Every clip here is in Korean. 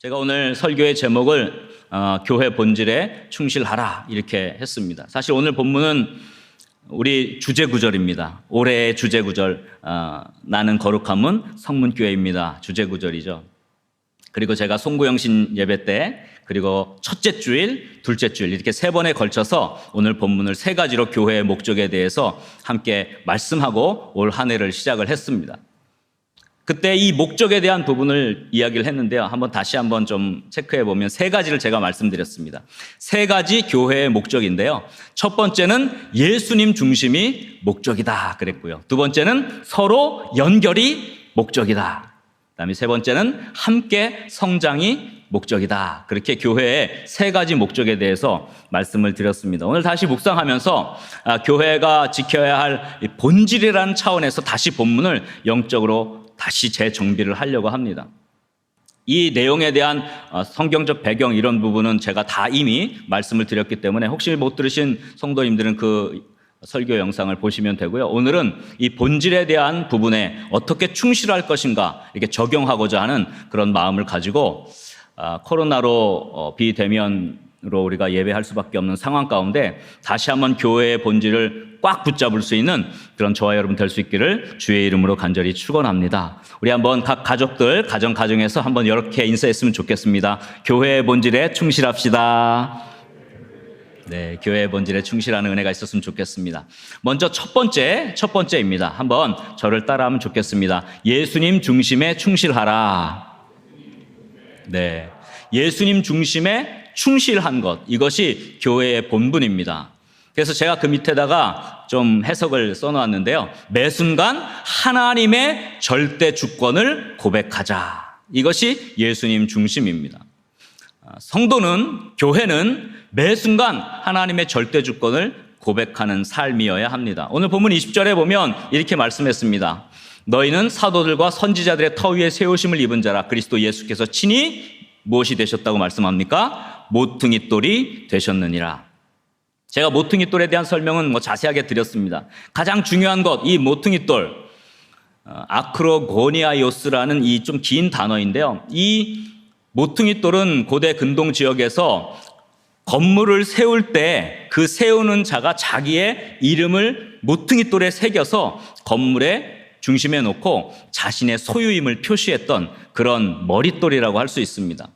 제가 오늘 설교의 제목을 교회 본질에 충실하라 이렇게 했습니다. 사실 오늘 본문은 우리 주제구절입니다. 올해의 주제구절 나는 거룩함은 성문교회입니다. 주제구절이죠. 그리고 제가 송구영신 예배 때 그리고 첫째 주일, 둘째 주일 이렇게 세 번에 걸쳐서 오늘 본문을 세 가지로 교회의 목적에 대해서 함께 말씀하고 올 한 해를 시작을 했습니다. 그때 이 목적에 대한 부분을 이야기를 했는데요. 다시 한번 좀 체크해 보면 세 가지를 제가 말씀드렸습니다. 세 가지 교회의 목적인데요. 첫 번째는 예수님 중심이 목적이다 그랬고요. 두 번째는 서로 연결이 목적이다. 그다음에 세 번째는 함께 성장이 목적이다. 그렇게 교회의 세 가지 목적에 대해서 말씀을 드렸습니다. 오늘 다시 묵상하면서 교회가 지켜야 할 본질이라는 차원에서 다시 본문을 영적으로 다시 재정비를 하려고 합니다. 이 내용에 대한 성경적 배경 이런 부분은 제가 다 이미 말씀을 드렸기 때문에 혹시 못 들으신 성도님들은 그 설교 영상을 보시면 되고요. 오늘은 이 본질에 대한 부분에 어떻게 충실할 것인가 이렇게 적용하고자 하는 그런 마음을 가지고 코로나로 비대면으로 우리가 예배할 수밖에 없는 상황 가운데 다시 한번 교회의 본질을 꽉 붙잡을 수 있는 그런 저와 여러분 될 수 있기를 주의 이름으로 간절히 축원합니다. 우리 한번 각 가족들 가정에서 한번 이렇게 인사했으면 좋겠습니다. 교회의 본질에 충실합시다. 네, 교회의 본질에 충실하는 은혜가 있었으면 좋겠습니다. 먼저 첫 번째입니다. 한번 저를 따라하면 좋겠습니다. 예수님 중심에 충실하라. 네, 예수님 중심에 충실한 것, 이것이 교회의 본분입니다. 그래서 제가 그 밑에다가 좀 해석을 써놓았는데요. 매 순간 하나님의 절대 주권을 고백하자. 이것이 예수님 중심입니다. 성도는, 교회는 매 순간 하나님의 절대 주권을 고백하는 삶이어야 합니다. 오늘 본문 20절에 보면 이렇게 말씀했습니다. 너희는 사도들과 선지자들의 터 위에 세우심을 입은 자라. 그리스도 예수께서 친히 무엇이 되셨다고 말씀합니까? 모퉁이 돌이 되셨느니라. 제가 모퉁이 돌에 대한 설명은 자세하게 드렸습니다. 가장 중요한 것, 이 모퉁이 돌, 아크로고니아이오스라는 이 좀 긴 단어인데요. 이 모퉁이 돌은 고대 근동 지역에서 건물을 세울 때 그 세우는 자가 자기의 이름을 모퉁이 돌에 새겨서 건물의 중심에 놓고 자신의 소유임을 표시했던 그런 머릿돌이라고 할 수 있습니다.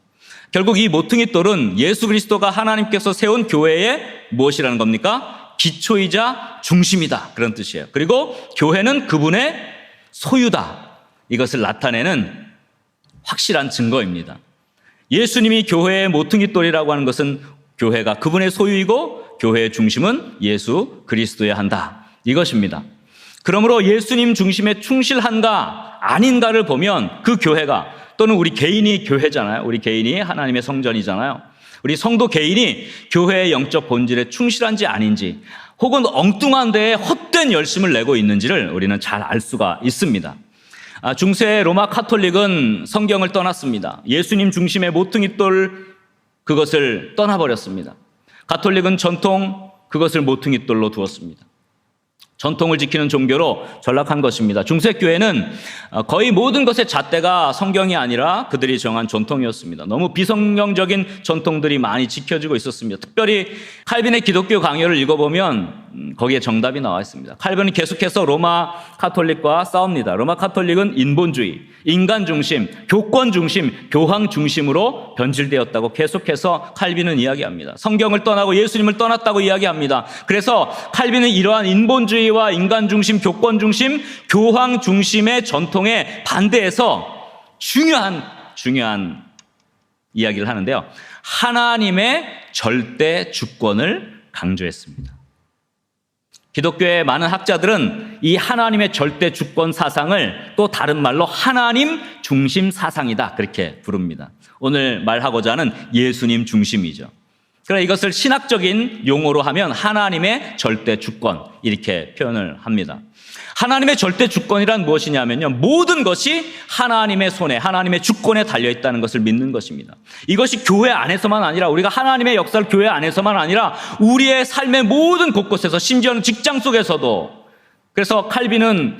결국 이 모퉁이 돌은 예수 그리스도가 하나님께서 세운 교회의 무엇이라는 겁니까? 기초이자 중심이다. 그런 뜻이에요. 그리고 교회는 그분의 소유다. 이것을 나타내는 확실한 증거입니다. 예수님이 교회의 모퉁이 돌이라고 하는 것은 교회가 그분의 소유이고 교회의 중심은 예수 그리스도여야 한다. 이것입니다. 그러므로 예수님 중심에 충실한가 아닌가를 보면 그 교회가 또는 우리 개인이 교회잖아요. 우리 개인이 하나님의 성전이잖아요. 우리 성도 개인이 교회의 영적 본질에 충실한지 아닌지 혹은 엉뚱한 데에 헛된 열심을 내고 있는지를 우리는 잘 알 수가 있습니다. 중세 로마 카톨릭은 성경을 떠났습니다. 예수님 중심의 모퉁이 돌 그것을 떠나버렸습니다. 가톨릭은 전통 그것을 모퉁이 돌로 두었습니다. 전통을 지키는 종교로 전락한 것입니다. 중세교회는 거의 모든 것의 잣대가 성경이 아니라 그들이 정한 전통이었습니다. 너무 비성경적인 전통들이 많이 지켜지고 있었습니다. 특별히 칼빈의 기독교 강요를 읽어보면 거기에 정답이 나와 있습니다. 칼빈은 계속해서 로마 카톨릭과 싸웁니다. 로마 카톨릭은 인본주의, 인간 중심, 교권 중심, 교황 중심으로 변질되었다고 계속해서 칼빈은 이야기합니다. 성경을 떠나고 예수님을 떠났다고 이야기합니다. 그래서 칼빈은 이러한 인본주의 와 인간 중심, 교권 중심, 교황 중심의 전통에 반대해서 중요한 이야기를 하는데요. 하나님의 절대 주권을 강조했습니다. 기독교의 많은 학자들은 이 하나님의 절대 주권 사상을 또 다른 말로 하나님 중심 사상이다 그렇게 부릅니다. 오늘 말하고자 하는 예수님 중심이죠. 그러나 이것을 신학적인 용어로 하면 하나님의 절대 주권 이렇게 표현을 합니다. 하나님의 절대 주권이란 무엇이냐면요. 모든 것이 하나님의 손에 하나님의 주권에 달려있다는 것을 믿는 것입니다. 이것이 교회 안에서만 아니라 우리가 하나님의 역사를 교회 안에서만 아니라 우리의 삶의 모든 곳곳에서 심지어는 직장 속에서도 그래서 칼빈은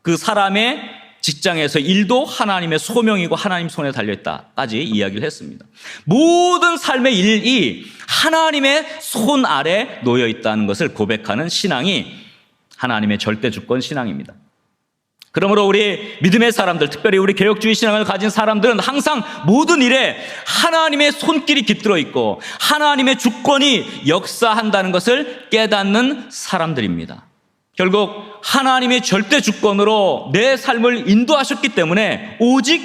그 사람의 직장에서 일도 하나님의 소명이고 하나님 손에 달려있다까지 이야기를 했습니다. 모든 삶의 일이 하나님의 손 아래 놓여 있다는 것을 고백하는 신앙이 하나님의 절대 주권 신앙입니다. 그러므로 우리 믿음의 사람들, 특별히 우리 개혁주의 신앙을 가진 사람들은 항상 모든 일에 하나님의 손길이 깃들어 있고 하나님의 주권이 역사한다는 것을 깨닫는 사람들입니다. 결국 하나님의 절대 주권으로 내 삶을 인도하셨기 때문에 오직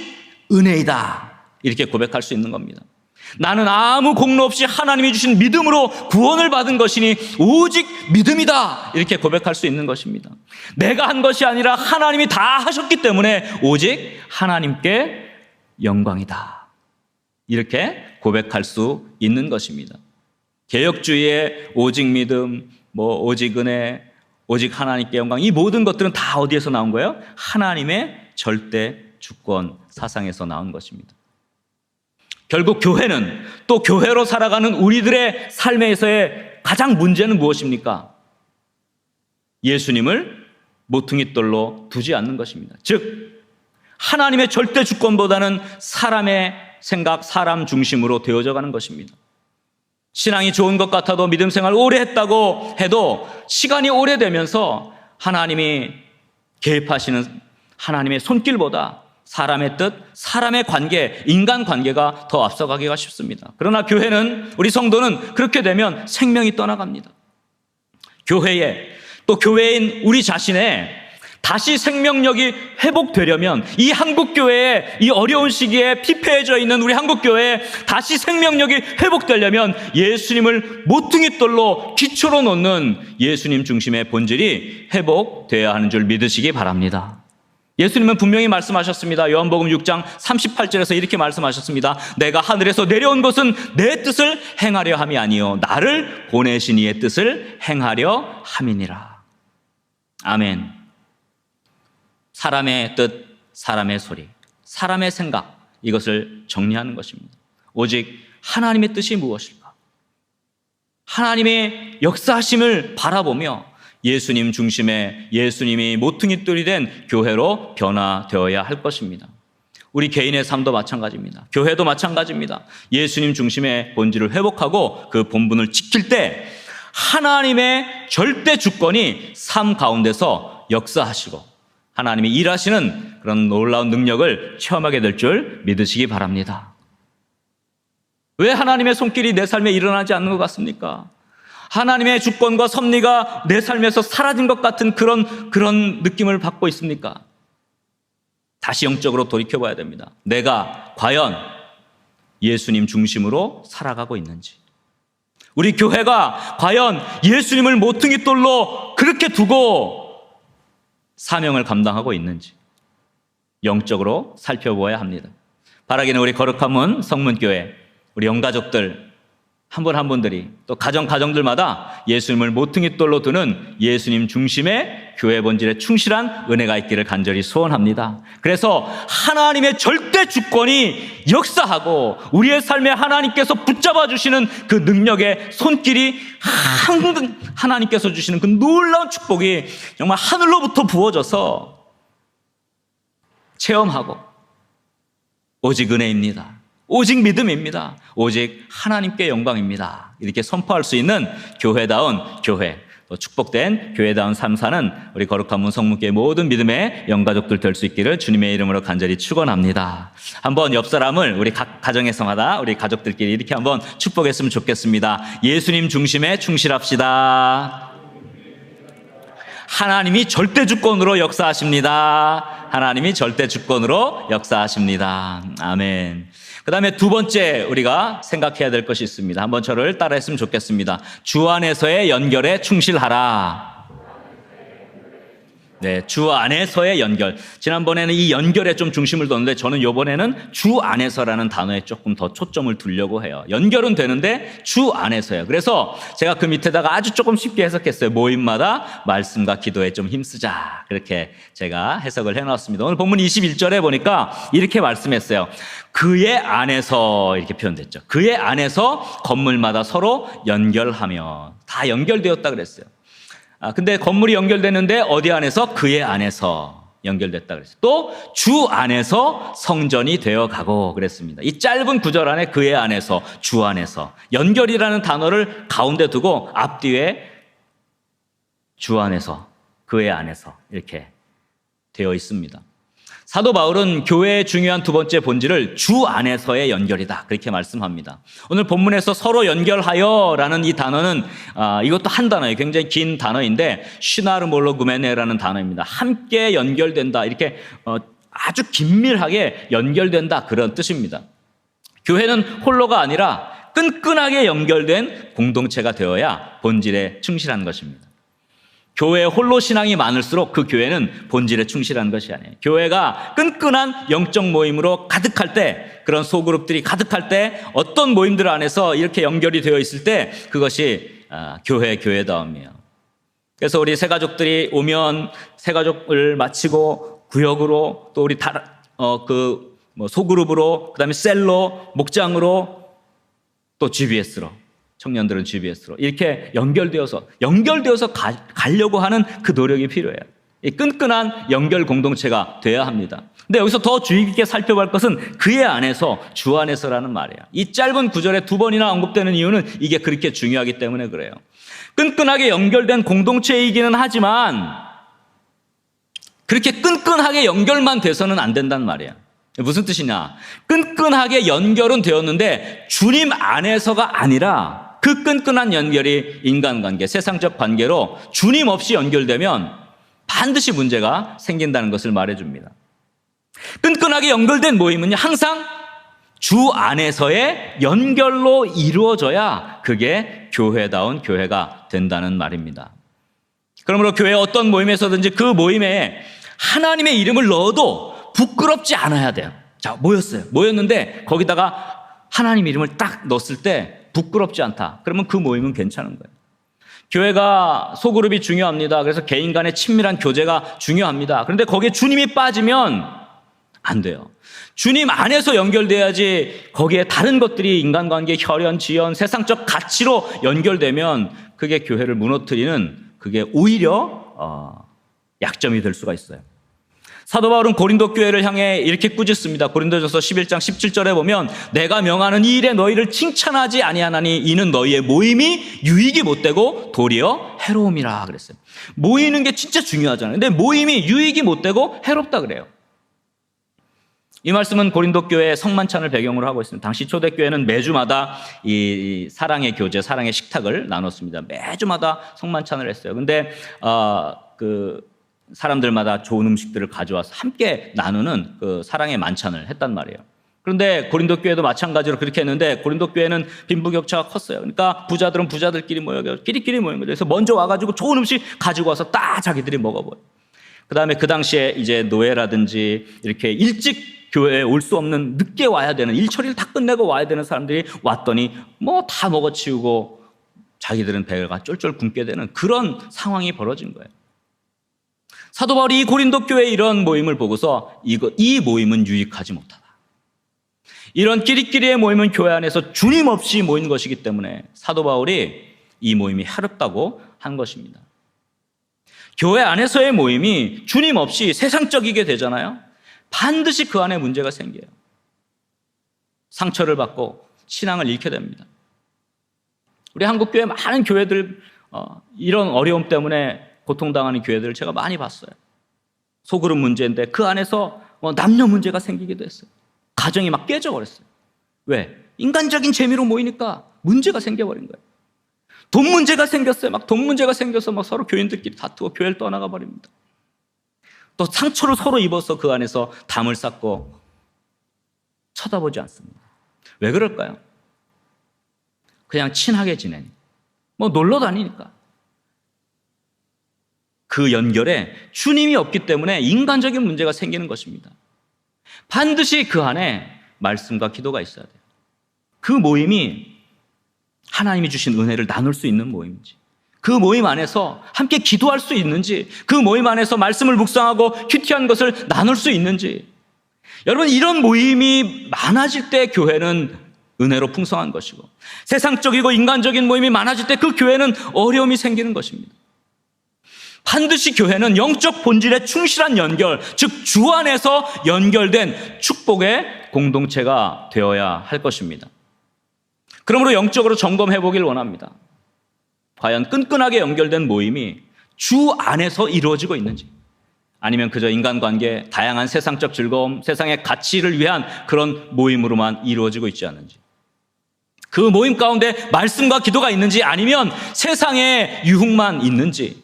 은혜이다, 이렇게 고백할 수 있는 겁니다. 나는 아무 공로 없이 하나님이 주신 믿음으로 구원을 받은 것이니 오직 믿음이다, 이렇게 고백할 수 있는 것입니다. 내가 한 것이 아니라 하나님이 다 하셨기 때문에 오직 하나님께 영광이다, 이렇게 고백할 수 있는 것입니다. 개혁주의의 오직 믿음, 오직 은혜, 오직 하나님께 영광, 이 모든 것들은 다 어디에서 나온 거예요? 하나님의 절대 주권 사상에서 나온 것입니다. 결국 교회는, 또 교회로 살아가는 우리들의 삶에서의 가장 문제는 무엇입니까? 예수님을 모퉁이돌로 두지 않는 것입니다. 즉 하나님의 절대 주권보다는 사람의 생각, 사람 중심으로 되어져 가는 것입니다. 신앙이 좋은 것 같아도, 믿음 생활 오래 했다고 해도 시간이 오래되면서 하나님이 개입하시는 하나님의 손길보다 사람의 뜻, 사람의 관계, 인간 관계가 더 앞서가기가 쉽습니다. 그러나 교회는, 우리 성도는 그렇게 되면 생명이 떠나갑니다. 교회에, 또 교회인 우리 자신의 다시 생명력이 회복되려면, 이 한국교회에, 이 어려운 시기에 피폐해져 있는 우리 한국교회에 다시 생명력이 회복되려면 예수님을 모퉁이돌로 기초로 놓는 예수님 중심의 본질이 회복되어야 하는 줄 믿으시기 바랍니다. 예수님은 분명히 말씀하셨습니다. 요한복음 6장 38절에서 이렇게 말씀하셨습니다. 내가 하늘에서 내려온 것은 내 뜻을 행하려 함이 아니요 나를 보내신 이의 뜻을 행하려 함이니라. 아멘. 사람의 뜻, 사람의 소리, 사람의 생각, 이것을 정리하는 것입니다. 오직 하나님의 뜻이 무엇일까? 하나님의 역사하심을 바라보며 예수님 중심의, 예수님이 모퉁이돌이 된 교회로 변화되어야 할 것입니다. 우리 개인의 삶도 마찬가지입니다. 교회도 마찬가지입니다. 예수님 중심의 본질을 회복하고 그 본분을 지킬 때 하나님의 절대 주권이 삶 가운데서 역사하시고 하나님이 일하시는 그런 놀라운 능력을 체험하게 될 줄 믿으시기 바랍니다. 왜 하나님의 손길이 내 삶에 일어나지 않는 것 같습니까? 하나님의 주권과 섭리가 내 삶에서 사라진 것 같은 그런 느낌을 받고 있습니까? 다시 영적으로 돌이켜봐야 됩니다. 내가 과연 예수님 중심으로 살아가고 있는지, 우리 교회가 과연 예수님을 모퉁이돌로 그렇게 두고 사명을 감당하고 있는지 영적으로 살펴보아야 합니다. 바라기는 우리 거룩한 문 성문교회, 우리 영가족들 한 분 한 분들이, 또 가정들마다 예수님을 모퉁이돌로 두는 예수님 중심의 교회 본질에 충실한 은혜가 있기를 간절히 소원합니다. 그래서 하나님의 절대 주권이 역사하고 우리의 삶에 하나님께서 붙잡아 주시는 그 능력의 손길이, 하나님께서 주시는 그 놀라운 축복이 정말 하늘로부터 부어져서 체험하고, 오직 은혜입니다, 오직 믿음입니다, 오직 하나님께 영광입니다, 이렇게 선포할 수 있는 교회다운 교회, 또 축복된 교회다운 삶 사는 우리 거룩한 문 성문교회 모든 믿음의 영가족들 될 수 있기를 주님의 이름으로 간절히 축원합니다. 한번 옆 사람을 우리 각 가정에서마다 우리 가족들끼리 이렇게 한번 축복했으면 좋겠습니다. 예수님 중심에 충실합시다. 하나님이 절대 주권으로 역사하십니다. 하나님이 절대 주권으로 역사하십니다. 아멘. 그 다음에 두 번째 우리가 생각해야 될 것이 있습니다. 한번 저를 따라했으면 좋겠습니다. 주 안에서의 연결에 충실하라. 네, 주 안에서의 연결. 지난번에는 이 연결에 좀 중심을 뒀는데 저는 이번에는 주 안에서라는 단어에 조금 더 초점을 두려고 해요. 연결은 되는데 주 안에서요. 그래서 제가 그 밑에다가 아주 조금 쉽게 해석했어요. 모임마다 말씀과 기도에 좀 힘쓰자. 그렇게 제가 해석을 해놨습니다. 오늘 본문 21절에 보니까 이렇게 말씀했어요. 그의 안에서, 이렇게 표현됐죠. 그의 안에서 건물마다 서로 연결하며, 다 연결되었다 그랬어요. 근데 건물이 연결되는데 어디 안에서? 그의 안에서 연결됐다 그랬어요. 또 주 안에서 성전이 되어 가고 그랬습니다. 이 짧은 구절 안에 그의 안에서, 주 안에서, 연결이라는 단어를 가운데 두고 앞뒤에 주 안에서, 그의 안에서 이렇게 되어 있습니다. 사도 바울은 교회의 중요한 두 번째 본질을 주 안에서의 연결이다 그렇게 말씀합니다. 오늘 본문에서 서로 연결하여라는 이 단어는 이것도 한 단어예요. 굉장히 긴 단어인데 시나르몰로구메네라는 단어입니다. 함께 연결된다, 이렇게 아주 긴밀하게 연결된다, 그런 뜻입니다. 교회는 홀로가 아니라 끈끈하게 연결된 공동체가 되어야 본질에 충실한 것입니다. 교회에 홀로 신앙이 많을수록 그 교회는 본질에 충실한 것이 아니에요. 교회가 끈끈한 영적 모임으로 가득할 때, 그런 소그룹들이 가득할 때, 어떤 모임들 안에서 이렇게 연결이 되어 있을 때 그것이 교회다움이에요. 그래서 우리 새가족들이 오면 새가족을 마치고 구역으로, 또 우리 소그룹으로, 그다음에 셀로, 목장으로, 또 GBS로, 청년들은 GBS로 이렇게 연결되어서 가려고 하는 그 노력이 필요해요. 이 끈끈한 연결 공동체가 돼야 합니다. 근데 여기서 더 주의 깊게 살펴볼 것은 그의 안에서, 주 안에서라는 말이에요. 이 짧은 구절에 두 번이나 언급되는 이유는 이게 그렇게 중요하기 때문에 그래요. 끈끈하게 연결된 공동체이기는 하지만 그렇게 끈끈하게 연결만 돼서는 안 된다는 말이에요. 무슨 뜻이냐? 끈끈하게 연결은 되었는데 주님 안에서가 아니라, 그 끈끈한 연결이 인간관계, 세상적 관계로 주님 없이 연결되면 반드시 문제가 생긴다는 것을 말해줍니다. 끈끈하게 연결된 모임은요, 항상 주 안에서의 연결로 이루어져야 그게 교회다운 교회가 된다는 말입니다. 그러므로 교회 어떤 모임에서든지 그 모임에 하나님의 이름을 넣어도 부끄럽지 않아야 돼요. 자, 모였는데 거기다가 하나님 이름을 딱 넣었을 때 부끄럽지 않다. 그러면 그 모임은 괜찮은 거예요. 교회가 소그룹이 중요합니다. 그래서 개인 간의 친밀한 교제가 중요합니다. 그런데 거기에 주님이 빠지면 안 돼요. 주님 안에서 연결돼야지, 거기에 다른 것들이 인간관계, 혈연, 지연, 세상적 가치로 연결되면 그게 교회를 무너뜨리는, 그게 오히려 약점이 될 수가 있어요. 사도 바울은 고린도 교회를 향해 이렇게 꾸짖습니다. 고린도전서 11장 17절에 보면 내가 명하는 이 일에 너희를 칭찬하지 아니하나니 이는 너희의 모임이 유익이 못되고 도리어 해로움이라 그랬어요. 모이는 게 진짜 중요하잖아요. 근데 모임이 유익이 못되고 해롭다 그래요. 이 말씀은 고린도 교회의 성만찬을 배경으로 하고 있습니다. 당시 초대교회는 매주마다 이 사랑의 교제, 사랑의 식탁을 나눴습니다. 매주마다 성만찬을 했어요. 근데 사람들마다 좋은 음식들을 가져와서 함께 나누는 그 사랑의 만찬을 했단 말이에요. 그런데 고린도 교회도 마찬가지로 그렇게 했는데 고린도 교회는 빈부격차가 컸어요. 그러니까 부자들은 부자들끼리 모여서 끼리끼리 모인 거죠. 그래서 먼저 와가지고 좋은 음식 가지고 와서 딱 자기들이 먹어버려요. 그다음에 그 당시에 이제 노예라든지 이렇게 일찍 교회에 올 수 없는, 늦게 와야 되는, 일 처리를 다 끝내고 와야 되는 사람들이 왔더니 뭐 다 먹어치우고 자기들은 배가 쫄쫄 굶게 되는 그런 상황이 벌어진 거예요. 사도 바울이 이 고린도 교회의 이런 모임을 보고서 이 모임은 유익하지 못하다. 이런 끼리끼리의 모임은 교회 안에서 주님 없이 모인 것이기 때문에 사도 바울이 이 모임이 해롭다고 한 것입니다. 교회 안에서의 모임이 주님 없이 세상적이게 되잖아요. 반드시 그 안에 문제가 생겨요. 상처를 받고 신앙을 잃게 됩니다. 우리 한국교회 많은 교회들 이런 어려움 때문에 고통당하는 교회들을 제가 많이 봤어요. 소그룹 문제인데 그 안에서 남녀 문제가 생기기도 했어요. 가정이 막 깨져버렸어요. 왜? 인간적인 재미로 모이니까 문제가 생겨버린 거예요. 돈 문제가 생겼어요. 막 돈 문제가 생겨서 막 서로 교인들끼리 다투고 교회를 떠나가 버립니다. 또 상처를 서로 입어서 그 안에서 담을 쌓고 쳐다보지 않습니다. 왜 그럴까요? 그냥 친하게 지내니, 놀러 다니니까. 그 연결에 주님이 없기 때문에 인간적인 문제가 생기는 것입니다. 반드시 그 안에 말씀과 기도가 있어야 돼요. 그 모임이 하나님이 주신 은혜를 나눌 수 있는 모임인지, 그 모임 안에서 함께 기도할 수 있는지, 그 모임 안에서 말씀을 묵상하고 큐티한 것을 나눌 수 있는지. 여러분, 이런 모임이 많아질 때 교회는 은혜로 풍성한 것이고, 세상적이고 인간적인 모임이 많아질 때 그 교회는 어려움이 생기는 것입니다. 반드시 교회는 영적 본질에 충실한 연결, 즉 주 안에서 연결된 축복의 공동체가 되어야 할 것입니다. 그러므로 영적으로 점검해 보길 원합니다. 과연 끈끈하게 연결된 모임이 주 안에서 이루어지고 있는지, 아니면 그저 인간관계, 다양한 세상적 즐거움, 세상의 가치를 위한 그런 모임으로만 이루어지고 있지 않은지, 그 모임 가운데 말씀과 기도가 있는지, 아니면 세상의 유흥만 있는지,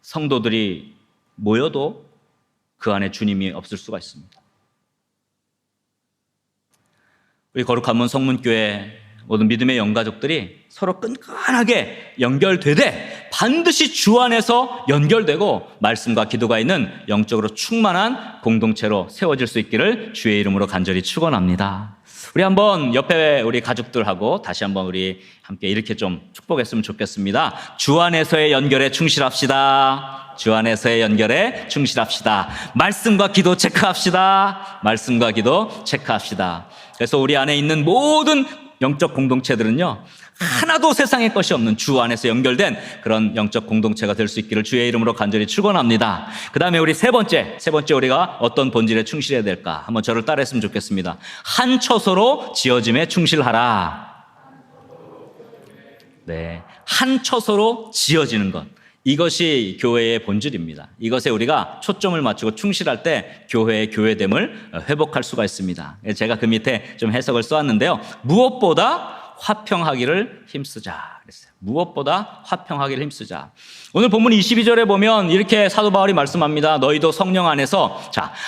성도들이 모여도 그 안에 주님이 없을 수가 있습니다. 우리 거룩한 문 성문교회 모든 믿음의 영가족들이 서로 끈끈하게 연결되되 반드시 주 안에서 연결되고 말씀과 기도가 있는 영적으로 충만한 공동체로 세워질 수 있기를 주의 이름으로 간절히 축원합니다. 우리 한번 옆에 우리 가족들하고 다시 한번 우리 함께 이렇게 좀 축복했으면 좋겠습니다. 주 안에서의 연결에 충실합시다. 주 안에서의 연결에 충실합시다. 말씀과 기도 체크합시다. 말씀과 기도 체크합시다. 그래서 우리 안에 있는 모든 영적 공동체들은요, 하나도 세상의 것이 없는 주 안에서 연결된 그런 영적 공동체가 될 수 있기를 주의 이름으로 간절히 축원합니다. 그 다음에 우리 세 번째 우리가 어떤 본질에 충실해야 될까? 한번 저를 따라했으면 좋겠습니다. 한 처소로 지어짐에 충실하라. 네, 한 처소로 지어지는 것, 이것이 교회의 본질입니다. 이것에 우리가 초점을 맞추고 충실할 때 교회의 교회됨을 회복할 수가 있습니다. 제가 그 밑에 좀 해석을 써왔는데요. 무엇보다 화평하기를 힘쓰자 그랬어요. 무엇보다 화평하기를 힘쓰자. 오늘 본문 22절에 보면 이렇게 사도 바울이 말씀합니다. 너희도 성령 안에서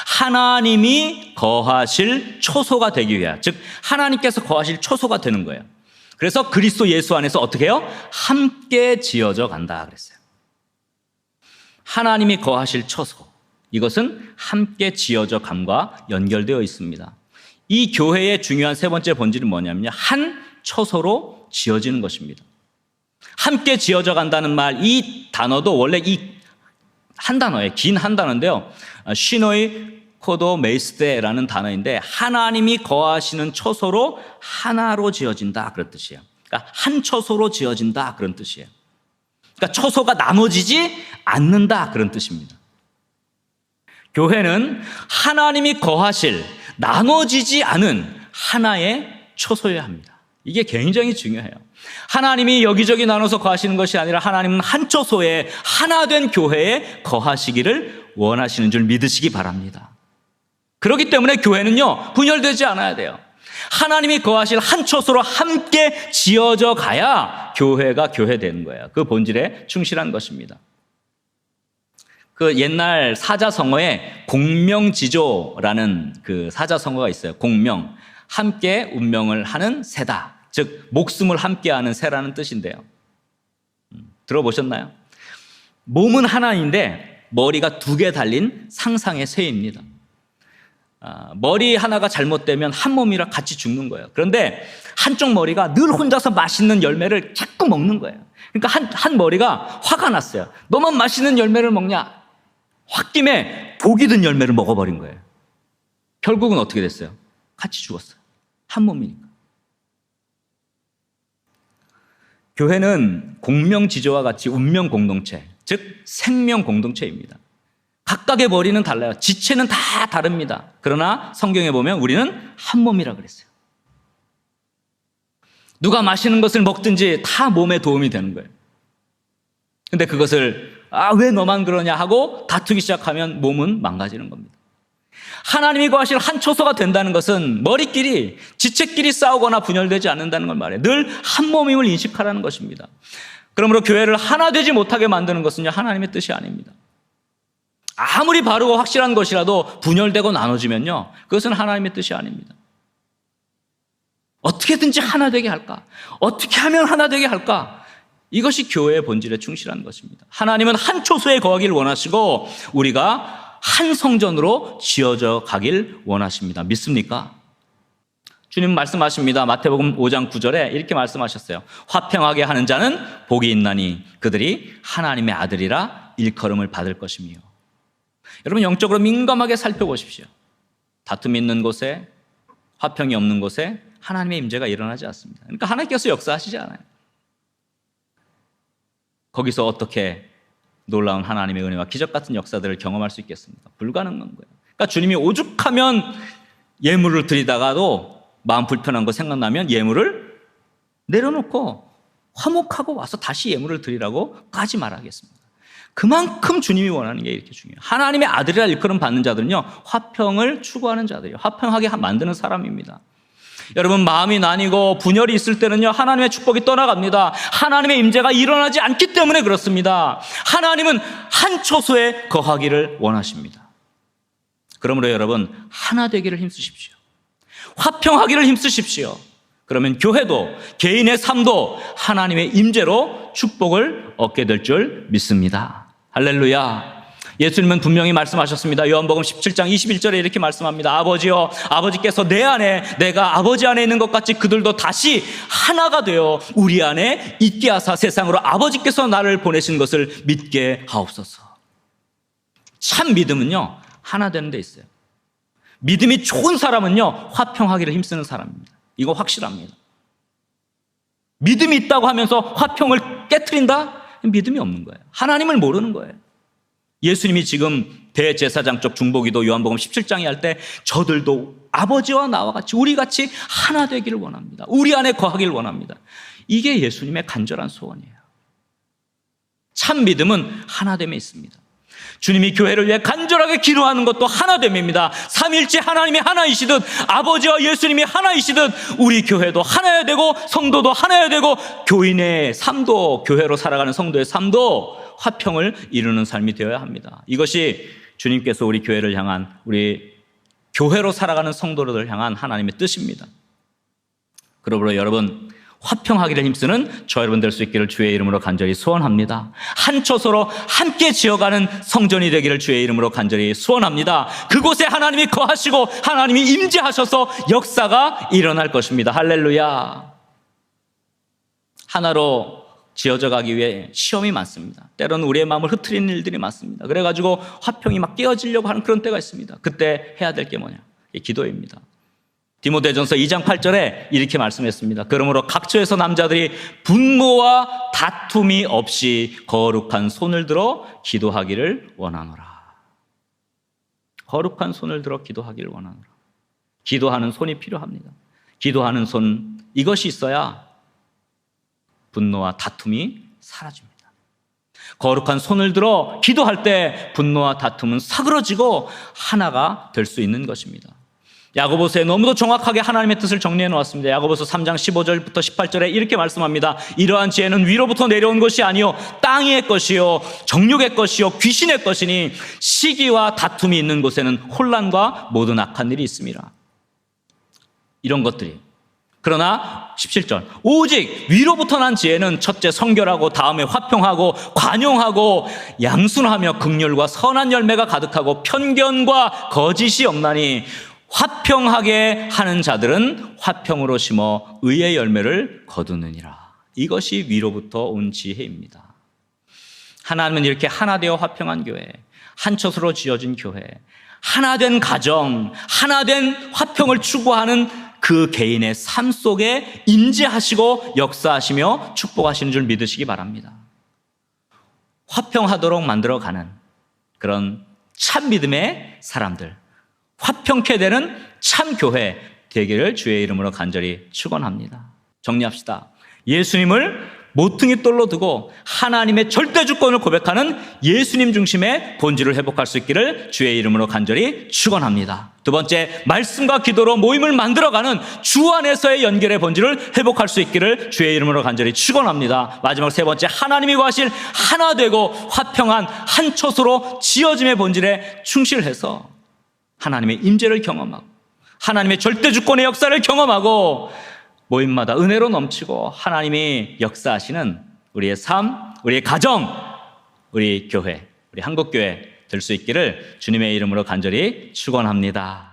하나님이 거하실 초소가 되기 위하여, 즉 하나님께서 거하실 초소가 되는 거예요. 그래서 그리스도 예수 안에서 어떻게 해요? 함께 지어져 간다 그랬어요. 하나님이 거하실 처소, 이것은 함께 지어져 감과 연결되어 있습니다. 이 교회의 중요한 세 번째 본질은 뭐냐면요, 한 처소로 지어지는 것입니다. 함께 지어져 간다는 말, 이 단어도 원래 이 한 단어예요. 긴 한 단어인데요, 시노이 코도 메이스데라는 단어인데 하나님이 거하시는 처소로 하나로 지어진다 그런 뜻이에요. 그러니까 한 처소로 지어진다 그런 뜻이에요. 그러니까 처소가 나눠지지 않는다 그런 뜻입니다. 교회는 하나님이 거하실 나눠지지 않은 하나의 처소여야 합니다. 이게 굉장히 중요해요. 하나님이 여기저기 나눠서 거하시는 것이 아니라 하나님은 한 처소에 하나된 교회에 거하시기를 원하시는 줄 믿으시기 바랍니다. 그렇기 때문에 교회는요, 분열되지 않아야 돼요. 하나님이 거하실 한 처소로 함께 지어져 가야 교회가 교회되는 거예요. 그 본질에 충실한 것입니다. 그 옛날 사자성어에 공명지조라는 그 사자성어가 있어요. 공명, 함께 운명을 하는 새다. 즉 목숨을 함께하는 새라는 뜻인데요. 들어보셨나요? 몸은 하나인데 머리가 두 개 달린 상상의 새입니다. 머리 하나가 잘못되면 한 몸이라 같이 죽는 거예요. 그런데 한쪽 머리가 늘 혼자서 맛있는 열매를 자꾸 먹는 거예요. 그러니까 한 머리가 화가 났어요. 너만 맛있는 열매를 먹냐? 홧김에 독이 든 열매를 먹어버린 거예요. 결국은 어떻게 됐어요? 같이 죽었어요. 한 몸이니까. 교회는 공명지조와 같이 운명 공동체, 즉 생명 공동체입니다. 각각의 머리는 달라요. 지체는 다 다릅니다. 그러나 성경에 보면 우리는 한 몸이라 그랬어요. 누가 마시는 것을 먹든지 다 몸에 도움이 되는 거예요. 근데 그것을 왜 너만 그러냐 하고 다투기 시작하면 몸은 망가지는 겁니다. 하나님이 거하실 한 처소가 된다는 것은 머리끼리, 지체끼리 싸우거나 분열되지 않는다는 걸 말해요. 늘 한 몸임을 인식하라는 것입니다. 그러므로 교회를 하나 되지 못하게 만드는 것은요, 하나님의 뜻이 아닙니다. 아무리 바르고 확실한 것이라도 분열되고 나눠지면요, 그것은 하나님의 뜻이 아닙니다. 어떻게든지 하나 되게 할까? 어떻게 하면 하나 되게 할까? 이것이 교회의 본질에 충실한 것입니다. 하나님은 한 초소에 거하기를 원하시고 우리가 한 성전으로 지어져 가길 원하십니다. 믿습니까? 주님 말씀하십니다. 마태복음 5장 9절에 이렇게 말씀하셨어요. 화평하게 하는 자는 복이 있나니 그들이 하나님의 아들이라 일컬음을 받을 것이며. 여러분, 영적으로 민감하게 살펴보십시오. 다툼이 있는 곳에, 화평이 없는 곳에 하나님의 임재가 일어나지 않습니다. 그러니까 하나님께서 역사하시지 않아요. 거기서 어떻게 놀라운 하나님의 은혜와 기적 같은 역사들을 경험할 수 있겠습니까? 불가능한 거예요. 그러니까 주님이 오죽하면 예물을 드리다가도 마음 불편한 거 생각나면 예물을 내려놓고 화목하고 와서 다시 예물을 드리라고까지 말하겠습니다. 그만큼 주님이 원하는 게 이렇게 중요해요. 하나님의 아들이라 일컬음 받는 자들은요, 화평을 추구하는 자들이에요. 화평하게 만드는 사람입니다. 여러분, 마음이 나뉘고 분열이 있을 때는요, 하나님의 축복이 떠나갑니다. 하나님의 임재가 일어나지 않기 때문에 그렇습니다. 하나님은 한 처소에 거하기를 원하십니다. 그러므로 여러분, 하나 되기를 힘쓰십시오. 화평하기를 힘쓰십시오. 그러면 교회도 개인의 삶도 하나님의 임재로 축복을 얻게 될 줄 믿습니다. 할렐루야. 예수님은 분명히 말씀하셨습니다. 요한복음 17장 21절에 이렇게 말씀합니다. 아버지여, 아버지께서 내 안에, 내가 아버지 안에 있는 것 같이 그들도 다시 하나가 되어 우리 안에 있게 하사 세상으로 아버지께서 나를 보내신 것을 믿게 하옵소서. 참 믿음은요, 하나 되는 데 있어요. 믿음이 좋은 사람은요, 화평하기를 힘쓰는 사람입니다. 이거 확실합니다. 믿음이 있다고 하면서 화평을 깨트린다? 믿음이 없는 거예요. 하나님을 모르는 거예요. 예수님이 지금 대제사장 쪽 중보기도 요한복음 17장에 할 때 저들도 아버지와 나와 같이 우리 같이 하나 되기를 원합니다. 우리 안에 거하기를 원합니다. 이게 예수님의 간절한 소원이에요. 참 믿음은 하나됨에 있습니다. 주님이 교회를 위해 간절하게 기도하는 것도 하나됨입니다. 삼일째 하나님이 하나이시듯 아버지와 예수님이 하나이시듯 우리 교회도 하나여야 되고 성도도 하나여야 되고 교인의 삶도, 교회로 살아가는 성도의 삶도 화평을 이루는 삶이 되어야 합니다. 이것이 주님께서 우리 교회를 향한, 우리 교회로 살아가는 성도를 향한 하나님의 뜻입니다. 그러므로 여러분, 화평하기를 힘쓰는 저 여러분 될 수 있기를 주의 이름으로 간절히 소원합니다. 한 처소로 함께 지어가는 성전이 되기를 주의 이름으로 간절히 소원합니다. 그곳에 하나님이 거하시고 하나님이 임재하셔서 역사가 일어날 것입니다. 할렐루야. 하나로 지어져 가기 위해 시험이 많습니다. 때로는 우리의 마음을 흐트리는 일들이 많습니다. 그래가지고 화평이 막 깨어지려고 하는 그런 때가 있습니다. 그때 해야 될 게 뭐냐? 기도입니다. 디모데전서 2장 8절에 이렇게 말씀했습니다. 그러므로 각처에서 남자들이 분노와 다툼이 없이 거룩한 손을 들어 기도하기를 원하노라. 거룩한 손을 들어 기도하기를 원하노라. 기도하는 손이 필요합니다. 기도하는 손, 이것이 있어야 분노와 다툼이 사라집니다. 거룩한 손을 들어 기도할 때 분노와 다툼은 사그러지고 하나가 될 수 있는 것입니다. 야고보서에 너무도 정확하게 하나님의 뜻을 정리해 놓았습니다. 야고보서 3장 15절부터 18절에 이렇게 말씀합니다. 이러한 지혜는 위로부터 내려온 것이 아니요 땅의 것이요 정욕의 것이요 귀신의 것이니 시기와 다툼이 있는 곳에는 혼란과 모든 악한 일이 있습니다. 이런 것들이. 그러나 17절 오직 위로부터 난 지혜는 첫째 성결하고 다음에 화평하고 관용하고 양순하며 긍휼과 선한 열매가 가득하고 편견과 거짓이 없나니 화평하게 하는 자들은 화평으로 심어 의의 열매를 거두느니라. 이것이 위로부터 온 지혜입니다. 하나님은 이렇게 하나 되어 화평한 교회, 한 촛으로 지어진 교회, 하나된 가정, 하나된 화평을 추구하는 그 개인의 삶 속에 임재하시고 역사하시며 축복하시는 줄 믿으시기 바랍니다. 화평하도록 만들어가는 그런 참 믿음의 사람들, 화평케 되는 참 교회 되기를 주의 이름으로 간절히 축원합니다. 정리합시다. 예수님을 모퉁이 돌로 두고 하나님의 절대 주권을 고백하는 예수님 중심의 본질을 회복할 수 있기를 주의 이름으로 간절히 축원합니다. 두 번째, 말씀과 기도로 모임을 만들어가는 주 안에서의 연결의 본질을 회복할 수 있기를 주의 이름으로 간절히 축원합니다. 마지막 세 번째, 하나님이 구하실 하나 되고 화평한 한 촛으로 지어짐의 본질에 충실해서 하나님의 임재를 경험하고 하나님의 절대 주권의 역사를 경험하고 모임마다 은혜로 넘치고 하나님이 역사하시는 우리의 삶, 우리의 가정, 우리 교회, 우리 한국교회 될 수 있기를 주님의 이름으로 간절히 축원합니다.